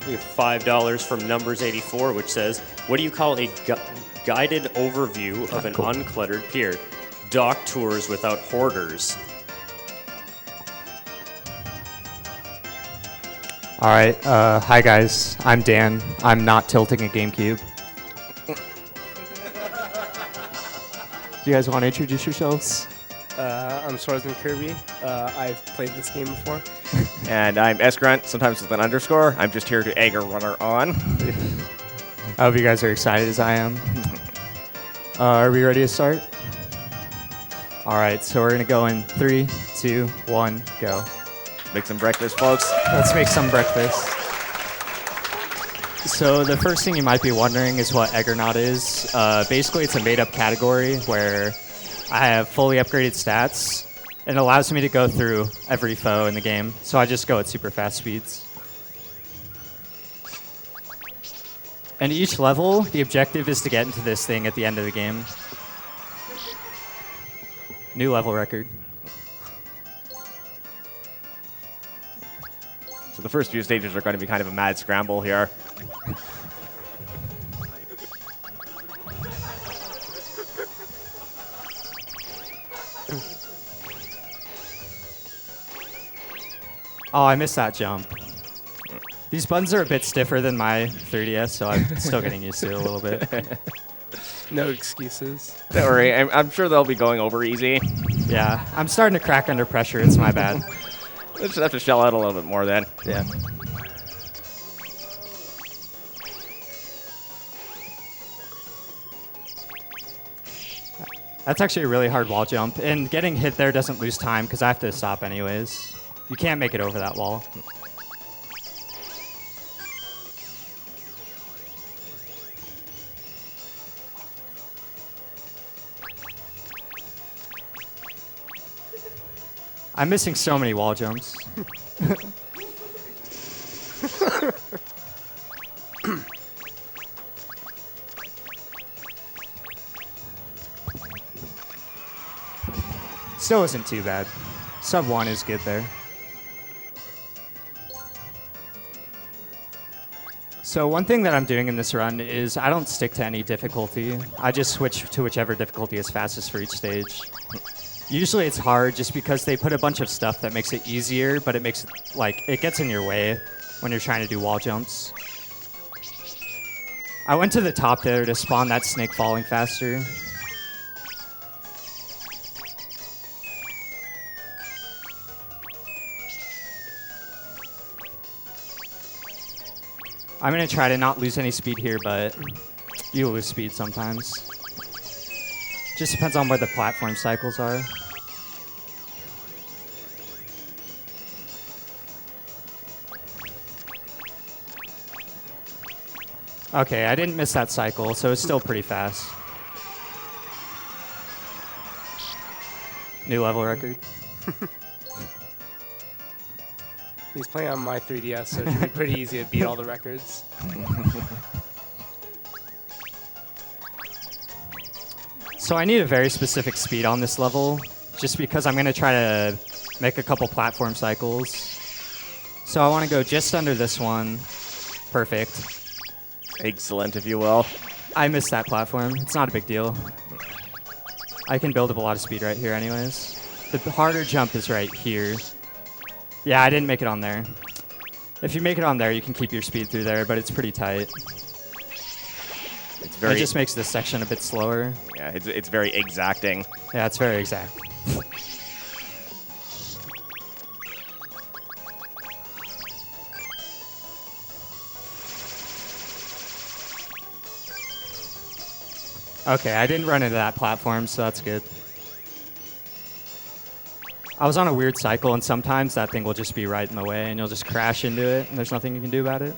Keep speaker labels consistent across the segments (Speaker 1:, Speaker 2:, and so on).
Speaker 1: We have $5 from Numbers 84, which says, what do you call a guided overview of an uncluttered pier? Dock tours without hoarders.
Speaker 2: All right. Hi, guys. I'm Dan. I'm not tilting a GameCube. Do you guys want to introduce yourselves?
Speaker 3: I'm Swordsman Kirby. I've played this game before.
Speaker 4: And I'm S-Grunt, sometimes with an underscore. I'm just here to egg a runner on.
Speaker 2: I hope you guys are excited as I am. Are we ready to start? All right, so we're going to go in 3, 2, 1, go.
Speaker 4: Make some breakfast, folks.
Speaker 2: Let's make some breakfast. So the first thing you might be wondering is what Egg or Not is. Basically, it's a made-up category where I have fully upgraded stats. And it allows me to go through every foe in the game. So I just go at super fast speeds. And each level, the objective is to get into this thing at the end of the game. New level record.
Speaker 4: So the first few stages are going to be kind of a mad scramble here.
Speaker 2: Oh, I missed that jump. These buttons are a bit stiffer than my 3DS, so I'm still getting used to it a little bit.
Speaker 3: No excuses.
Speaker 4: Don't worry, I'm sure they'll be going over easy.
Speaker 2: Yeah, I'm starting to crack under pressure. It's my bad.
Speaker 4: We'll just have to shell out a little bit more then.
Speaker 2: Yeah. That's actually a really hard wall jump, and getting hit there doesn't lose time because I have to stop anyways. You can't make it over that wall. I'm missing so many wall jumps. Still isn't too bad. Sub 1 is good there. So one thing that I'm doing in this run is I don't stick to any difficulty. I just switch to whichever difficulty is fastest for each stage. Usually it's hard just because they put a bunch of stuff that makes it easier, but it makes it, like, it gets in your way when you're trying to do wall jumps. I went to the top there to spawn that snake falling faster. I'm going to try to not lose any speed here, but you lose speed sometimes. Just depends on where the platform cycles are. Okay, I didn't miss that cycle, so it's still pretty fast. New level record.
Speaker 3: He's playing on my 3DS, so it should be pretty easy to beat all the records.
Speaker 2: So I need a very specific speed on this level, just because I'm going to try to make a couple platform cycles. So I want to go just under this one. Perfect.
Speaker 4: Excellent, if you will.
Speaker 2: I missed that platform. It's not a big deal. I can build up a lot of speed right here anyways. The harder jump is right here. Yeah, I didn't make it on there. If you make it on there, you can keep your speed through there, but it's pretty tight.
Speaker 4: It's very.
Speaker 2: It just makes this section a bit slower.
Speaker 4: Yeah, it's very exacting.
Speaker 2: Yeah, it's very exact. Okay, I didn't run into that platform, so that's good. I was on a weird cycle, and sometimes that thing will just be right in the way, and you'll just crash into it, and there's nothing you can do about it.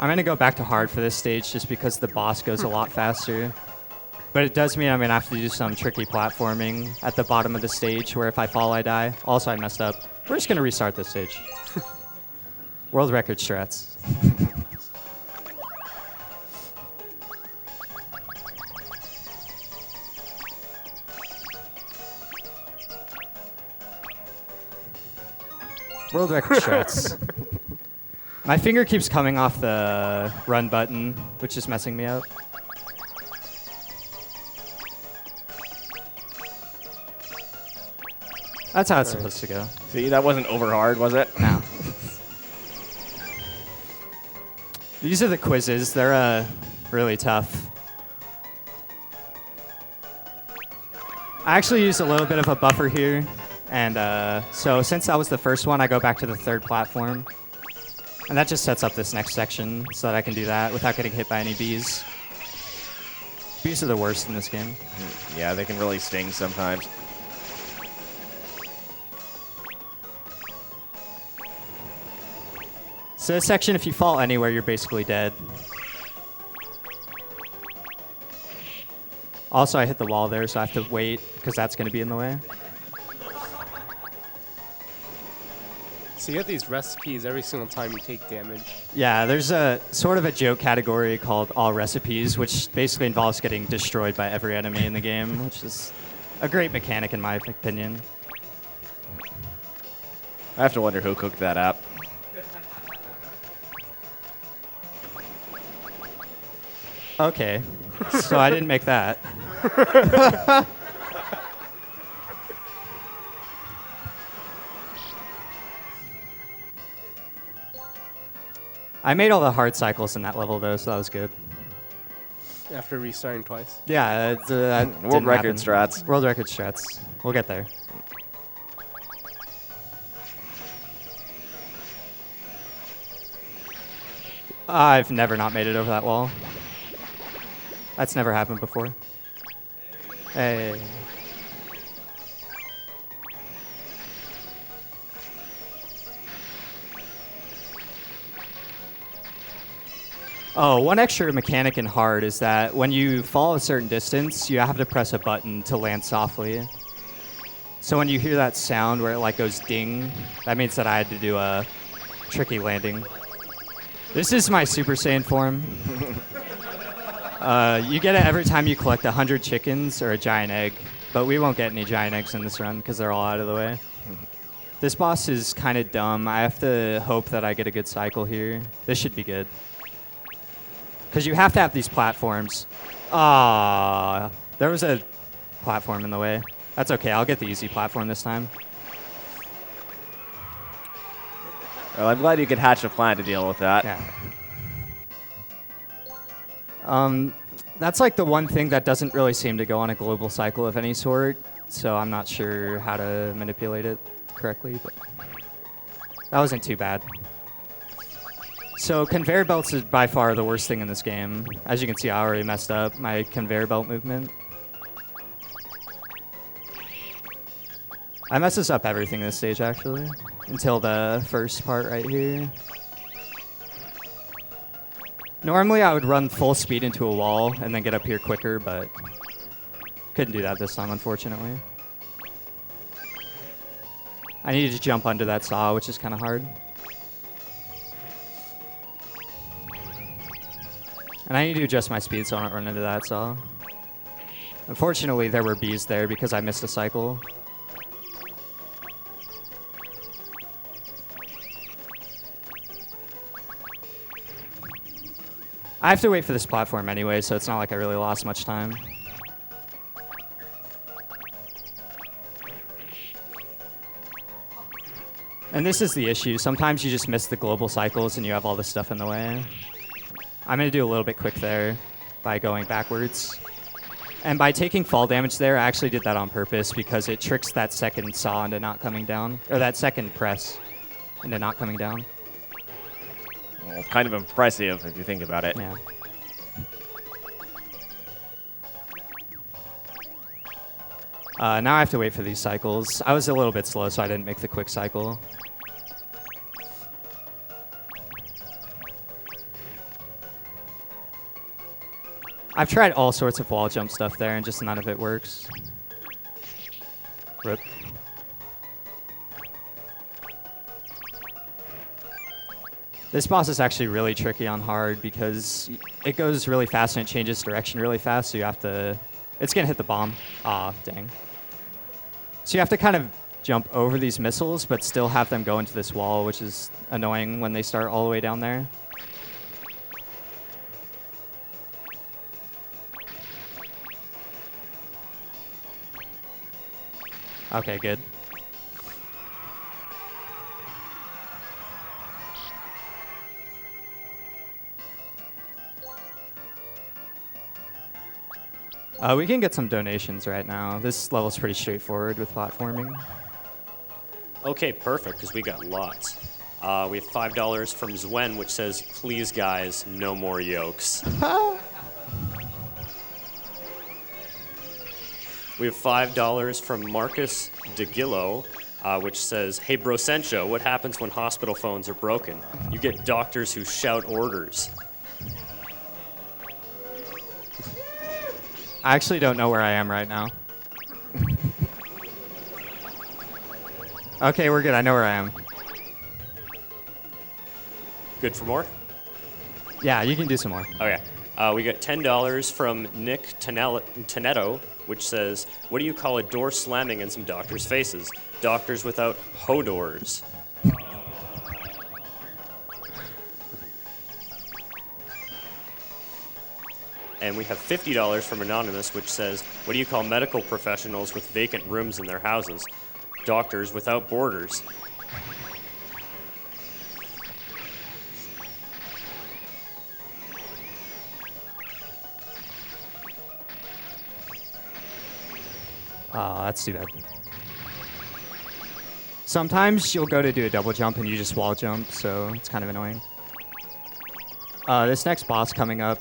Speaker 2: I'm going to go back to hard for this stage just because the boss goes a lot faster. But it does mean I'm going to have to do some tricky platforming at the bottom of the stage where if I fall, I die. Also, I messed up. We're just going to restart this stage. World record strats. World record strats. My finger keeps coming off the run button, which is messing me up. That's how it's supposed to go.
Speaker 4: See, that wasn't over hard, was it?
Speaker 2: No. These are the quizzes. They're really tough. I actually used a little bit of a buffer here. And so since that was the first one, I go back to the third platform. And that just sets up this next section so that I can do that without getting hit by any bees. Bees are the worst in this game.
Speaker 4: Yeah, they can really sting sometimes.
Speaker 2: So this section, if you fall anywhere, you're basically dead. Also, I hit the wall there, so I have to wait because that's going to be in the way.
Speaker 3: So you get these recipes every single time you take damage.
Speaker 2: Yeah, there's a sort of a joke category called all recipes, which basically involves getting destroyed by every enemy in the game, which is a great mechanic in my opinion.
Speaker 4: I have to wonder who cooked that up.
Speaker 2: Okay, so I didn't make that. I made all the hard cycles in that level, though, so that was good.
Speaker 3: After restarting twice.
Speaker 2: Yeah,
Speaker 4: World record strats.
Speaker 2: World record strats. We'll get there. I've never not made it over that wall. That's never happened before. Hey. Oh, one extra mechanic in hard is that when you fall a certain distance, you have to press a button to land softly. So when you hear that sound where it like goes ding, that means that I had to do a tricky landing. This is my Super Saiyan form. You get it every time you collect 100 chickens or a giant egg, but we won't get any giant eggs in this run because they're all out of the way. This boss is kind of dumb. I have to hope that I get a good cycle here. This should be good. Because you have to have these platforms. Ah, there was a platform in the way. That's okay, I'll get the easy platform this time.
Speaker 4: Well, I'm glad you could hatch a plan to deal with that.
Speaker 2: Yeah. That's like the one thing that doesn't really seem to go on a global cycle of any sort, so I'm not sure how to manipulate it correctly, but that wasn't too bad. So conveyor belts is by far the worst thing in this game. As you can see, I already messed up my conveyor belt movement. I messes up everything in this stage, actually, until the first part right here. Normally, I would run full speed into a wall and then get up here quicker, but couldn't do that this time, unfortunately. I needed to jump under that saw, which is kind of hard. And I need to adjust my speed so I don't run into that saw. Unfortunately, there were bees there because I missed a cycle. I have to wait for this platform anyway, so it's not like I really lost much time. And this is the issue. Sometimes you just miss the global cycles and you have all this stuff in the way. I'm going to do a little bit quick there by going backwards. And by taking fall damage there, I actually did that on purpose because it tricks that second saw into not coming down, or that second press into not coming down.
Speaker 4: Well, it's kind of impressive if you think about it.
Speaker 2: Yeah. Now I have to wait for these cycles. I was a little bit slow, so I didn't make the quick cycle. I've tried all sorts of wall jump stuff there, and just none of it works. Rip. This boss is actually really tricky on hard because it goes really fast and it changes direction really fast, so you have to... It's going to hit the bomb. Aw, dang. So you have to kind of jump over these missiles, but still have them go into this wall, which is annoying when they start all the way down there. Okay, good. We can get some donations right now. This level's pretty straightforward with platforming.
Speaker 1: Okay, perfect, because we got lots. We have $5 from Zwen, which says, please, guys, no more yokes. We have $5 from Marcus DeGillo, which says, hey, Brosencho, what happens when hospital phones are broken? You get doctors who shout orders.
Speaker 2: I actually don't know where I am right now. Okay, we're good. I know where I am.
Speaker 1: Good for more?
Speaker 2: Yeah, you can do some more.
Speaker 1: Okay. We got $10 from Nick Tonetto, which says, what do you call a door slamming in some doctors' faces? Doctors without hodors. And we have $50 from Anonymous, which says, what do you call medical professionals with vacant rooms in their houses? Doctors without borders.
Speaker 2: Oh, that's too bad. Sometimes you'll go to do a double jump and you just wall jump, so it's kind of annoying. This next boss coming up,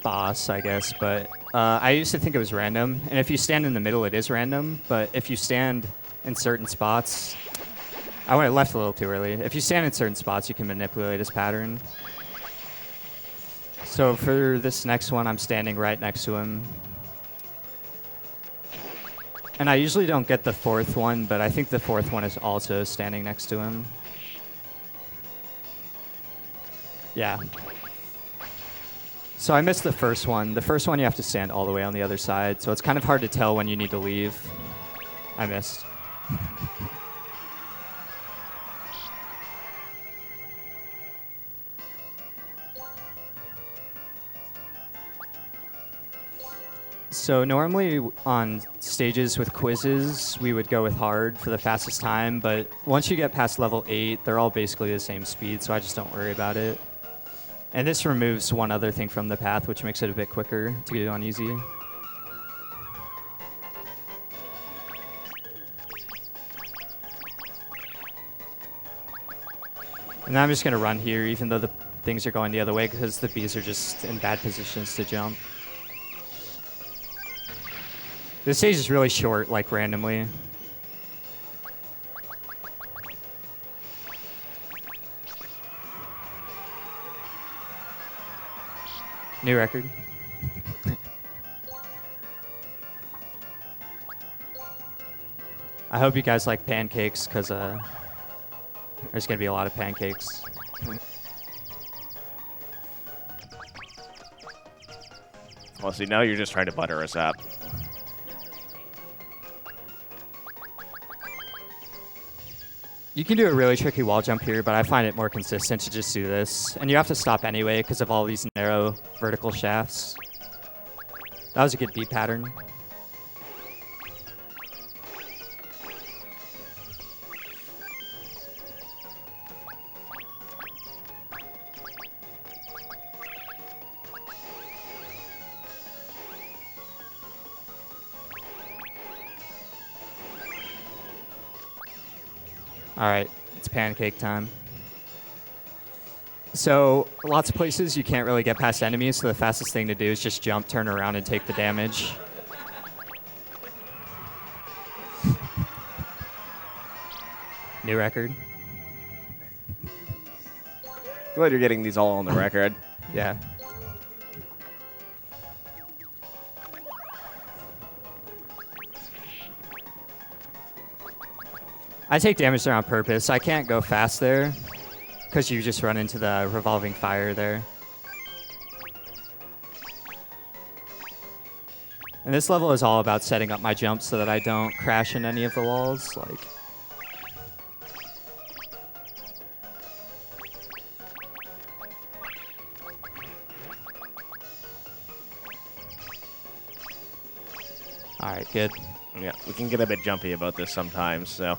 Speaker 2: I guess, but I used to think it was random, and if you stand in the middle, it is random, but if you stand in certain spots, I went left a little too early. If you stand in certain spots, you can manipulate his pattern. So for this next one, I'm standing right next to him. And I usually don't get the fourth one, but I think the fourth one is also standing next to him. Yeah. So I missed the first one. The first one you have to stand all the way on the other side, so it's kind of hard to tell when you need to leave. I missed. So normally on stages with quizzes, we would go with hard for the fastest time, but once you get past level 8, they're all basically the same speed, so I just don't worry about it. And this removes one other thing from the path, which makes it a bit quicker to get on easy. And now I'm just going to run here, even though the things are going the other way, because the bees are just in bad positions to jump. This stage is really short, like randomly. New record. I hope you guys like pancakes, because there's going to be a lot of pancakes.
Speaker 4: Well, see, now you're just trying to butter us up.
Speaker 2: You can do a really tricky wall jump here, but I find it more consistent to just do this. And you have to stop anyway because of all these narrow vertical shafts. That was a good beat pattern. All right, it's pancake time. So lots of places you can't really get past enemies, so the fastest thing to do is just jump, turn around, and take the damage. New record.
Speaker 4: Glad you're getting these all on the record.
Speaker 2: Yeah. I take damage there on purpose. I can't go fast there because you just run into the revolving fire there. And this level is all about setting up my jumps so that I don't crash in any of the walls. Like, all right, good.
Speaker 4: Yeah, we can get a bit jumpy about this sometimes, so.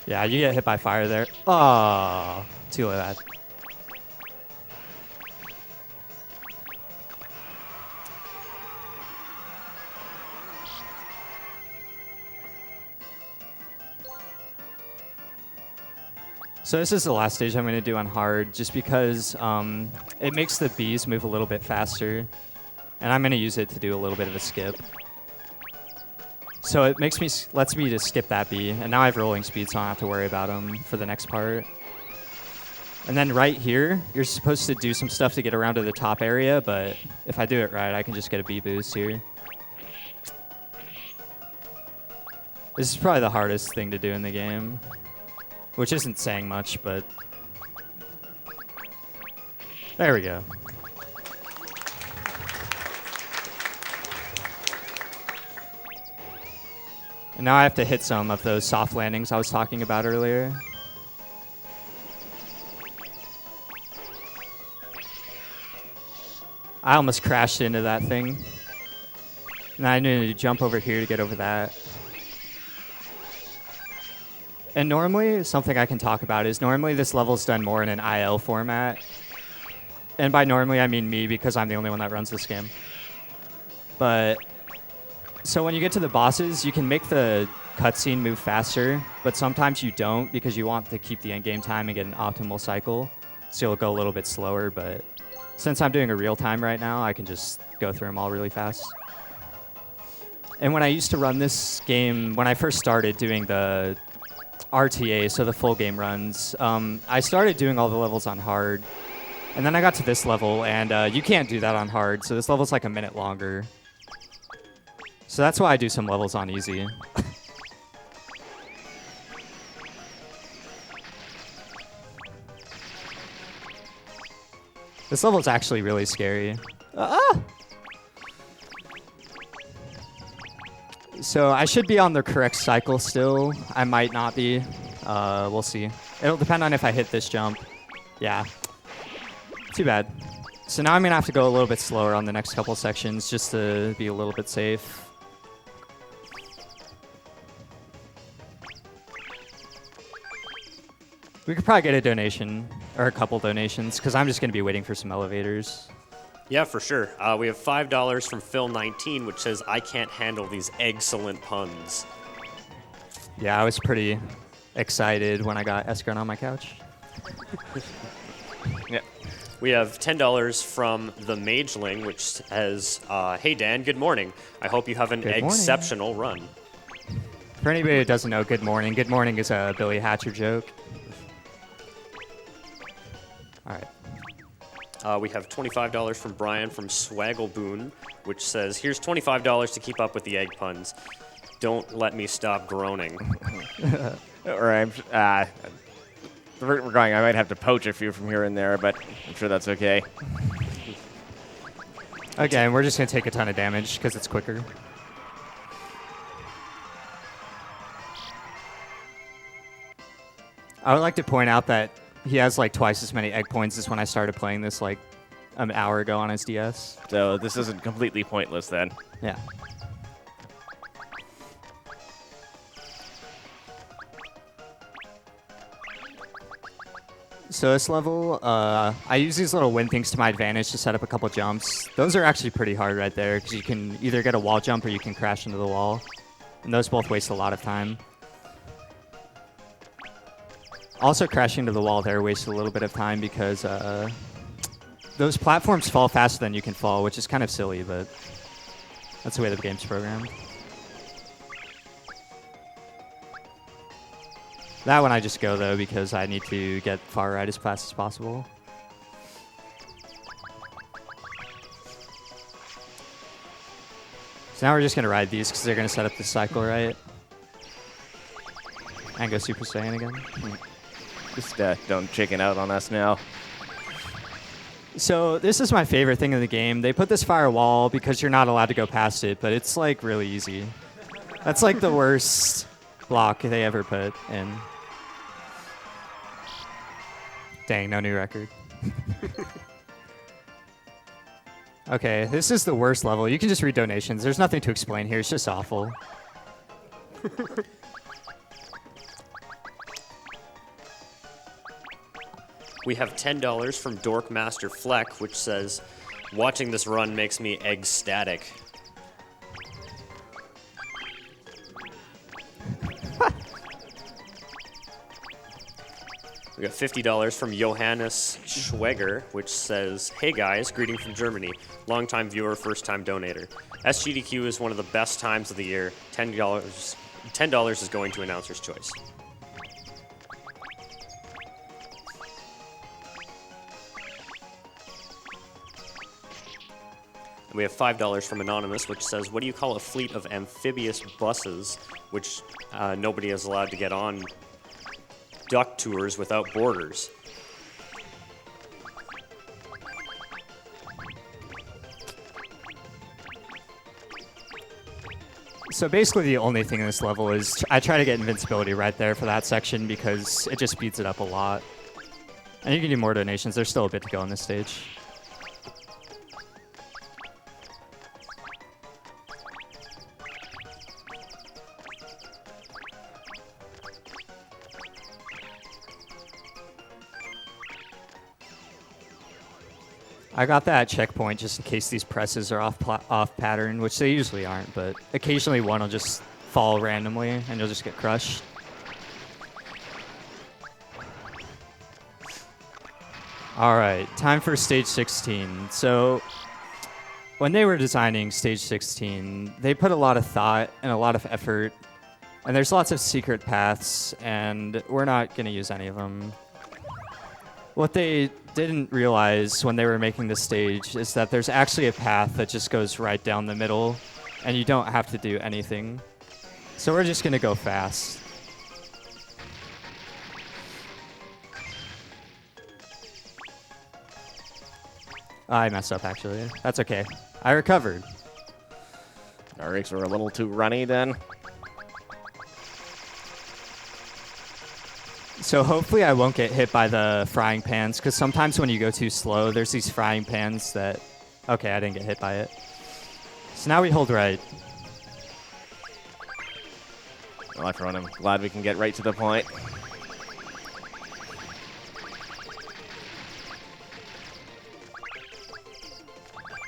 Speaker 2: Yeah, you get hit by fire there. Oh, too bad. So this is the last stage I'm going to do on hard, just because it makes the bees move a little bit faster, and I'm going to use it to do a little bit of a skip. So it lets me just skip that bee, and now I have rolling speed, so I don't have to worry about them for the next part. And then right here, you're supposed to do some stuff to get around to the top area, but if I do it right, I can just get a bee boost here. This is probably the hardest thing to do in the game. Which isn't saying much, but there we go. And now I have to hit some of those soft landings I was talking about earlier. I almost crashed into that thing. And I need to jump over here to get over that. And normally, something I can talk about is normally this level's done more in an IL format. And by normally, I mean me, because I'm the only one that runs this game. But, so when you get to the bosses, you can make the cutscene move faster, but sometimes you don't because you want to keep the endgame time and get an optimal cycle. So you'll go a little bit slower, but since I'm doing a real time right now, I can just go through them all really fast. And when I used to run this game, when I first started doing the RTA, so the full game runs, I started doing all the levels on hard, and then I got to this level, and you can't do that on hard, so this level's like a minute longer. So that's why I do some levels on easy. This level's actually really scary. So I should be on the correct cycle still. I might not be. We'll see. It'll depend on if I hit this jump. Yeah. Too bad. So now I'm going to have to go a little bit slower on the next couple sections just to be a little bit safe. We could probably get a donation, or a couple donations, because I'm just going to be waiting for some elevators.
Speaker 1: Yeah, for sure. We have $5 from Phil19, which says, I can't handle these excellent puns.
Speaker 2: Yeah, I was pretty excited when I got Escron on my couch.
Speaker 1: Yeah. We have $10 from the Mageling, which says, hey, Dan, good morning. I hope you have an exceptional run.
Speaker 2: For anybody who doesn't know, good morning. Good morning is a Billy Hatcher joke. All right.
Speaker 1: We have $25 from Brian from Swaggleboon, which says, here's $25 to keep up with the egg puns. Don't let me stop groaning.
Speaker 4: Or we're going. I might have to poach a few from here and there, but I'm sure that's okay.
Speaker 2: Again, we're just going to take a ton of damage because it's quicker. I would like to point out that he has like twice as many egg points as when I started playing this like an hour ago on his DS.
Speaker 4: So this isn't completely pointless then.
Speaker 2: Yeah. So this level, I use these little wind things to my advantage to set up a couple jumps. Those are actually pretty hard right there because you can either get a wall jump or you can crash into the wall. And those both waste a lot of time. Also, crashing into the wall there wastes a little bit of time because those platforms fall faster than you can fall, which is kind of silly, but that's the way the game's programmed. That one I just go, though, because I need to get far right as fast as possible. So now we're just going to ride these because they're going to set up the cycle, right? And go Super Saiyan again.
Speaker 4: Just don't chicken out on us now.
Speaker 2: So this is my favorite thing in the game. They put this firewall because you're not allowed to go past it, but it's like really easy. That's like the worst block they ever put in. Dang, no new record. Okay, this is the worst level. You can just read donations. There's nothing to explain here. It's just awful.
Speaker 1: We have $10 from Dork Master Fleck, which says, watching this run makes me ecstatic. We got $50 from Johannes Schweger, which says, hey guys, greeting from Germany. Longtime viewer, first time donator. SGDQ is one of the best times of the year. $10 is going to Announcer's Choice. We have $5 from Anonymous, which says, what do you call a fleet of amphibious buses, which nobody is allowed to get on duck tours without borders?
Speaker 2: So basically the only thing in this level is I try to get invincibility right there for that section because it just speeds it up a lot. And you can do more donations. There's still a bit to go on this stage. I got that checkpoint just in case these presses are off pattern, which they usually aren't, but occasionally one will just fall randomly and you'll just get crushed. All right, time for stage 16. So when they were designing stage 16, they put a lot of thought and a lot of effort, and there's lots of secret paths, and we're not going to use any of them. What they didn't realize when they were making the stage is that there's actually a path that just goes right down the middle, and you don't have to do anything. So we're just going to go fast. I messed up, actually. That's okay. I recovered.
Speaker 4: Our rigs were a little too runny then.
Speaker 2: So hopefully I won't get hit by the frying pans, because sometimes when you go too slow, there's these frying pans that... Okay, I didn't get hit by it. So now we hold right.
Speaker 4: Well, for one, I'm glad we can get right to the point.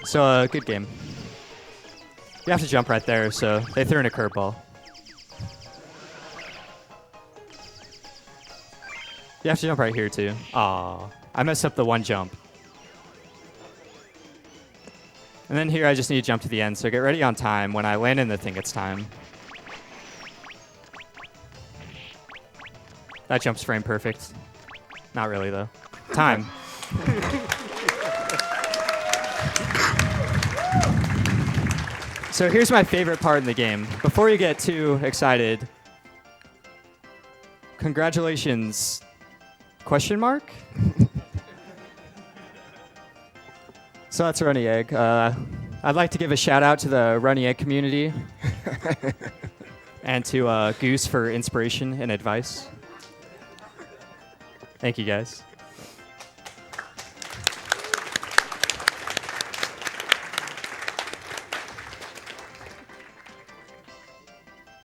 Speaker 2: So, good game. You have to jump right there, so they threw in a curveball. You have to jump right here, too. Aw, I messed up the one jump. And then here I just need to jump to the end, so get ready on time. When I land in the thing, it's time. That jump's frame perfect. Not really, though. Time. So here's my favorite part in the game. Before you get too excited, congratulations, question mark? So that's Runny Egg. I'd like to give a shout out to the Runny Egg community and to Goose for inspiration and advice. Thank you, guys.